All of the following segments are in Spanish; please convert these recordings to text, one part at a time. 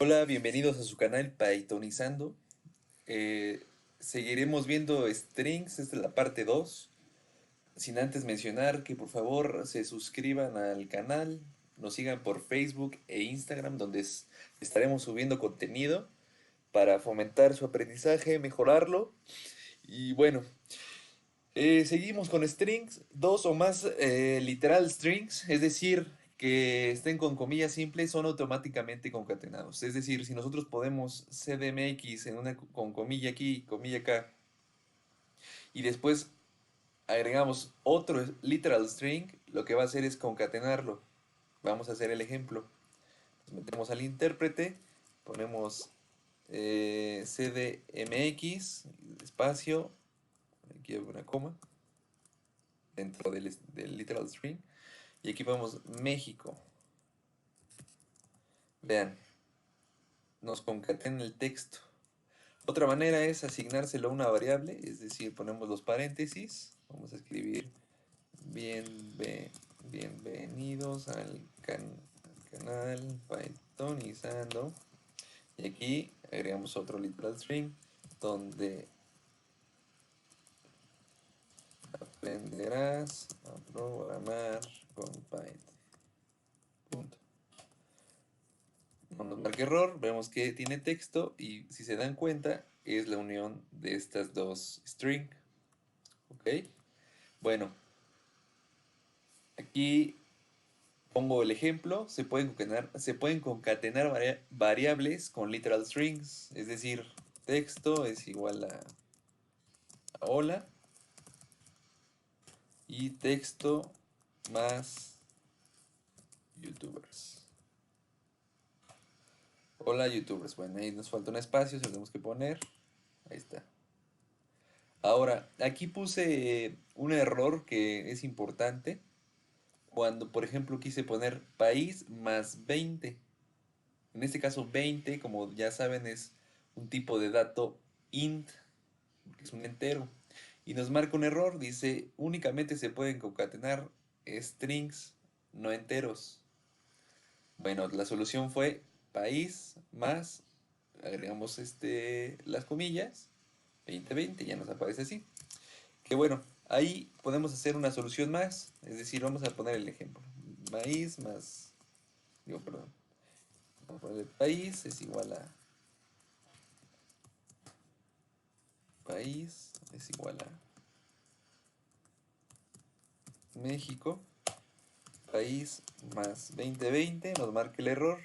Hola, bienvenidos a su canal Pythonizando. Eh, Seguiremos viendo strings, esta es la parte 2. Sin antes mencionar que por favor se suscriban al canal, nos sigan por Facebook e Instagram, donde estaremos subiendo contenido para fomentar su aprendizaje, mejorarlo. Y bueno, seguimos con strings, dos o más literal strings, es decir, que estén con comillas simples, son automáticamente concatenados. Es decir, si nosotros podemos CDMX en con comilla aquí, comilla acá, y después agregamos otro literal string, lo que va a hacer es concatenarlo. Vamos a hacer el ejemplo. Nos metemos al intérprete, ponemos CDMX, espacio, aquí hay una coma, dentro del literal string. Y aquí ponemos México. Vean, nos concatena el texto. Otra manera es asignárselo a una variable, es decir, ponemos los paréntesis. Vamos a escribir bienve- bienvenidos al canal Pythonizando. Y aquí agregamos otro literal string donde aprenderás a programar con Python. Punto. No nos marca error, vemos que tiene texto y si se dan cuenta es la unión de estas dos strings. ¿Ok? Bueno, aquí pongo el ejemplo, se pueden concatenar variables con literal strings, es decir, texto es igual a hola y texto más youtubers. Hola youtubers, bueno, ahí nos falta un espacio, se lo tenemos que poner, ahí está. Ahora, aquí puse un error que es importante. Cuando, por ejemplo, quise poner país más 20. En este caso, 20, como ya saben, es un tipo de dato int, que es un entero. Y nos marca un error, dice, únicamente se pueden concatenar strings, no enteros. Bueno, la solución fue país más, agregamos las comillas, 2020, ya nos aparece así. Que bueno, ahí podemos hacer una solución más, es decir, vamos a poner el ejemplo. Maíz más, digo, perdón, vamos a poner país es igual a país es igual a México, país más 2020, nos marca el error.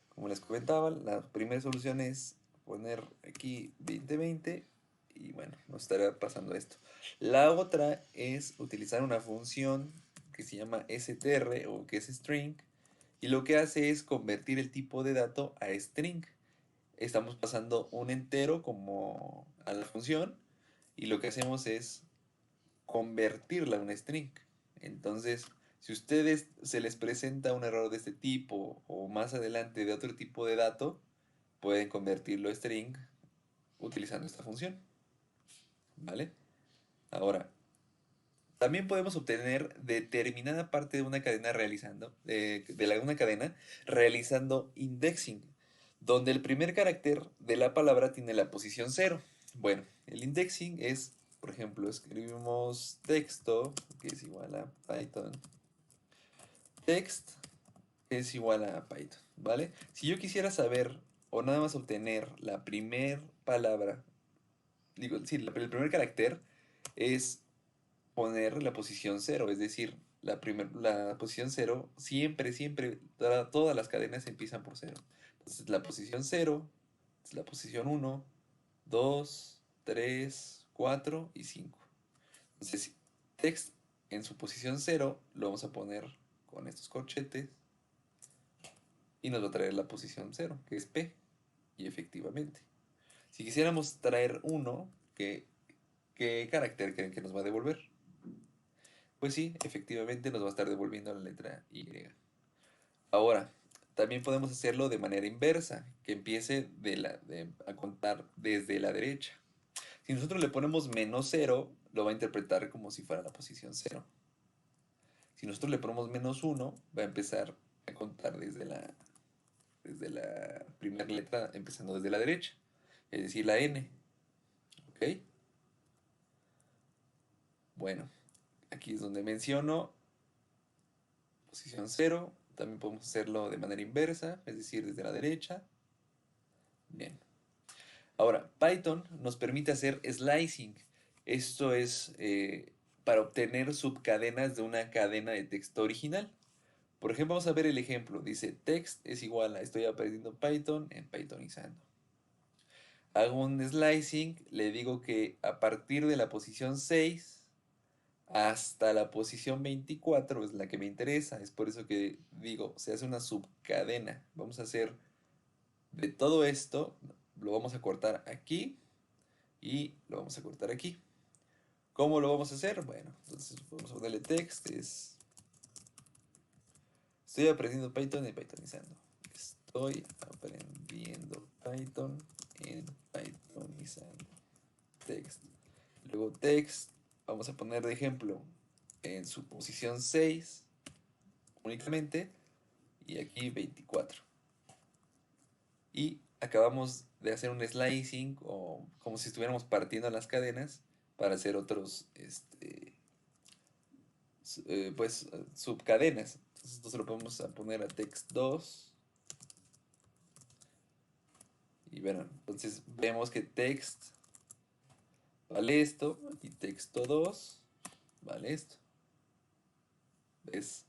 Como les comentaba, la primera solución es poner aquí 2020 y bueno, nos estará pasando esto. La otra es utilizar una función que se llama str o que es string y lo que hace es convertir el tipo de dato a string. Estamos pasando un entero como a la función y lo que hacemos es convertirla a un string. Entonces, si a ustedes se les presenta un error de este tipo o más adelante de otro tipo de dato, pueden convertirlo a string utilizando esta función. ¿Vale? Ahora, también podemos obtener determinada parte de una cadena una cadena realizando indexing, donde el primer carácter de la palabra tiene la posición cero. Bueno, el indexing es, por ejemplo, escribimos texto, que es igual a Python. Text es igual a Python, ¿vale? Si yo quisiera saber o nada más obtener la primer palabra, digo, sí, el primer carácter es poner la posición cero, es decir, la posición cero siempre, siempre, todas las cadenas empiezan por cero. Entonces la posición cero es la posición uno, 2, 3, 4 y 5. Entonces, text en su posición cero lo vamos a poner con estos corchetes y nos va a traer la posición cero, que es P. Y efectivamente. Si quisiéramos traer uno, ¿qué carácter creen que nos va a devolver? Pues sí, efectivamente nos va a estar devolviendo la letra Y. Ahora, también podemos hacerlo de manera inversa, que empiece a contar desde la derecha. Si nosotros le ponemos menos cero, lo va a interpretar como si fuera la posición cero. Si nosotros le ponemos menos uno, va a empezar a contar desde desde la primera letra, empezando desde la derecha, es decir, la N. ¿Ok? Bueno, aquí es donde menciono posición 0. También podemos hacerlo de manera inversa, es decir, desde la derecha. Bien. Ahora, Python nos permite hacer slicing. Esto es para obtener subcadenas de una cadena de texto original. Por ejemplo, vamos a ver el ejemplo. Dice, text es igual a estoy aprendiendo Python en Pythonizando. Hago un slicing, le digo que a partir de la posición 6 hasta la posición 24 es la que me interesa. Es por eso que digo, se hace una subcadena. Vamos a hacer de todo esto, lo vamos a cortar aquí y lo vamos a cortar aquí. ¿Cómo lo vamos a hacer? Bueno, entonces vamos a ponerle text, estoy aprendiendo Python en Pythonizando. Estoy aprendiendo Python en Pythonizando. Text. Luego text, vamos a poner de ejemplo en su posición 6 únicamente y aquí 24. Y acabamos de hacer un slicing o como si estuviéramos partiendo las cadenas para hacer otros subcadenas. Entonces esto se lo podemos poner a text 2 y bueno, entonces vemos que text vale esto y texto 2 vale esto. Es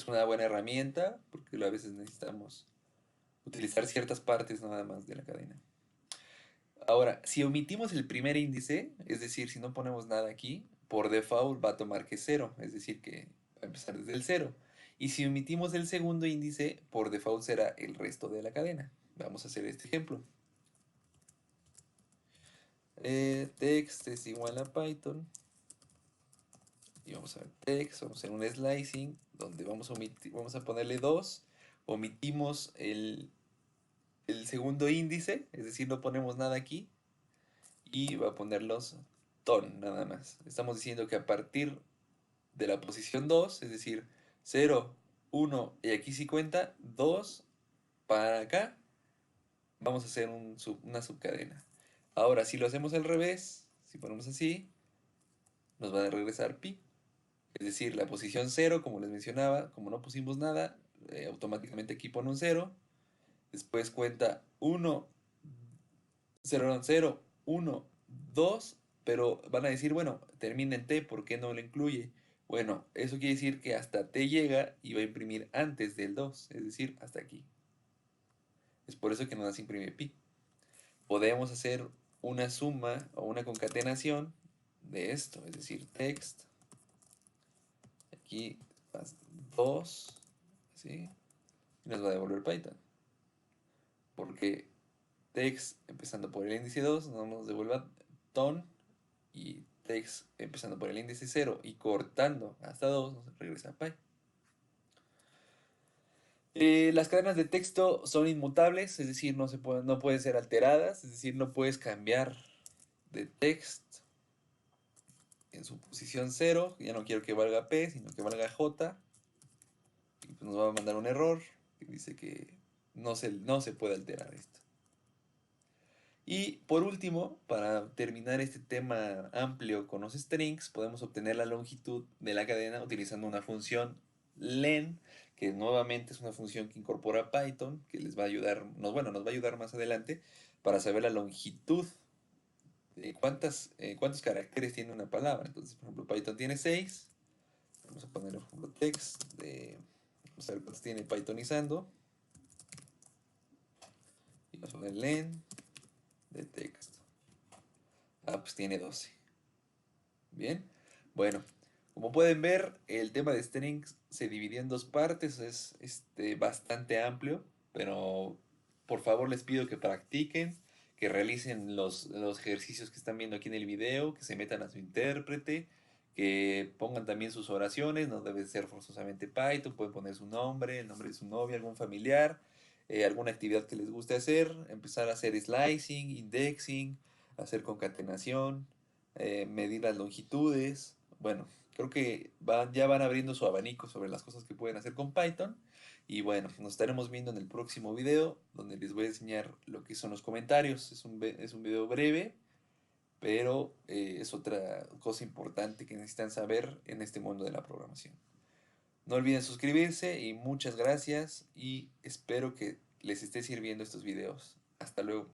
una buena herramienta porque a veces necesitamos utilizar ciertas partes nada más de la cadena. Ahora, si omitimos el primer índice, es decir, si no ponemos nada aquí, por default va a tomar que es 0, es decir, que va a empezar desde el 0. Y si omitimos el segundo índice, por default será el resto de la cadena. Vamos a hacer este ejemplo. Text es igual a Python. Y vamos a ver text, vamos a hacer un slicing, donde vamos a ponerle 2. Omitimos el segundo índice, es decir, no ponemos nada aquí. Y va a ponerlos ton nada más. Estamos diciendo que a partir de la posición 2, es decir, 0, 1 y aquí sí cuenta, 2 para acá, vamos a hacer una subcadena. Ahora, si lo hacemos al revés, si ponemos así, nos va a regresar pi. Es decir, la posición 0, como les mencionaba, como no pusimos nada, automáticamente aquí pone un 0. Después cuenta 1, 0, 0, 1, 2, pero van a decir, bueno, termina en T, ¿por qué no lo incluye? Bueno, eso quiere decir que hasta T llega y va a imprimir antes del 2, es decir, hasta aquí. Es por eso que no nos imprime pi. Podemos hacer una suma o una concatenación de esto, es decir, text, aquí 2, ¿sí? Y nos va a devolver Python. Porque text empezando por el índice 2 nos devuelve ton y text empezando por el índice 0 y cortando hasta 2 nos regresa pi. Las cadenas de texto son inmutables, es decir, no pueden ser alteradas, es decir, no puedes cambiar de text en su posición 0, ya no quiero que valga P, sino que valga J, y pues nos va a mandar un error que dice que no se puede alterar esto. Y por último, para terminar este tema amplio con los strings, podemos obtener la longitud de la cadena utilizando una función len, que nuevamente es una función que incorpora Python, que les va a ayudar, nos va a ayudar más adelante para saber la longitud de cuántos caracteres tiene una palabra. Entonces, por ejemplo, Python tiene 6. Vamos a poner, por ejemplo, text vamos a ver cuántos tiene Pythonizando. Y vamos a poner len de text. Pues tiene 12. Bien, bueno, como pueden ver, el tema de strings se dividió en dos partes, es bastante amplio, pero por favor les pido que practiquen, que realicen los ejercicios que están viendo aquí en el video, que se metan a su intérprete, que pongan también sus oraciones, no debe ser forzosamente Python, pueden poner su nombre, el nombre de su novia, algún familiar, alguna actividad que les guste hacer, empezar a hacer slicing, indexing, hacer concatenación, medir las longitudes bueno, creo que ya van abriendo su abanico sobre las cosas que pueden hacer con Python. Y bueno, nos estaremos viendo en el próximo video, donde les voy a enseñar lo que son los comentarios. Es un video breve, pero es otra cosa importante que necesitan saber en este mundo de la programación. No olviden suscribirse y muchas gracias y espero que les esté sirviendo estos videos. Hasta luego.